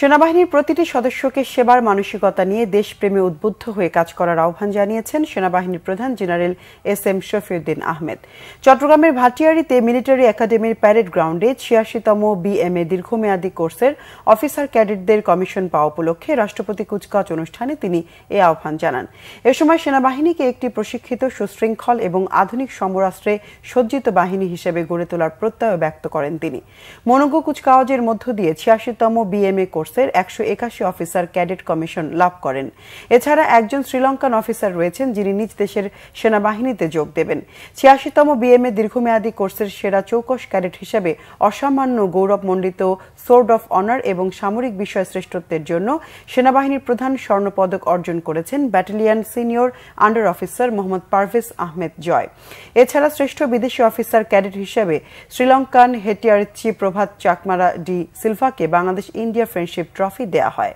সেনাবাহিনীর প্রতিটি সদস্যকে সেবার মানসিকতা নিয়ে দেশপ্রেমে উদ্বুদ্ধ হয়ে কাজ করার আহ্বান জানিয়েছেন সেনাবাহিনীর প্রধান জেনারেল এস.এম. শফিউদ্দিন আহমেদ। চট্টগ্রামের ভাটিয়ারীতে মিলিটারি একাডেমির প্যারেড গ্রাউন্ডে ৮৬তম বিএমএ দীর্ঘমেয়াদী কোর্সের অফিসার ক্যাডেটদের কমিশন পাওয়া উপলক্ষে রাষ্ট্রপতি কুচকাওয়াজ অনুষ্ঠানে তিনি এ আহ্বান জানান। এ সময় সেনাবাহিনীকে একটি প্রশিক্ষিত, সুশৃঙ্খল এবং আধুনিক সমরাস্ত্রে সজ্জিত বাহিনী হিসেবে গড়ে তোলার প্রত্যয় ব্যক্ত করেন তিনি। মনোজ্ঞ কুচকাওয়াজের মধ্য দিয়ে ৮৬তম বিএমএ কোর্সের ১৮১ অফিসার ক্যাডেট কমিশন লাভ করেন। এছাড়া একজন শ্রীলঙ্কান অফিসার রয়েছেন যিনি নিজ দেশের সেনাবাহিনীতে যোগ দেবেন। ৮৬তম বিএমএ দীর্ঘমেয়াদী কোর্সের সেরা চৌকস ক্যাডেট হিসেবে অসামান্য গৌরবমণ্ডিত সোর্ড অফ অনার এবং সামরিক বিষয় শ্রেষ্ঠত্বের জন্য সেনাবাহিনীর প্রধান স্বর্ণপদক অর্জন করেছেন battalion senior under officer Mohammad Parvez Ahmed Joy. এছাড়া শ্রেষ্ঠ বিদেশি অফিসার ক্যাডেট হিসেবে শ্রীলঙ্কান হেটিয়ারিচি প্রভাত চাকমারা ডি সিলভাকে বাংলাদেশ ইন্ডিয়া ফ্রেন্ডশিপ ট্রফি দেয়া হয়।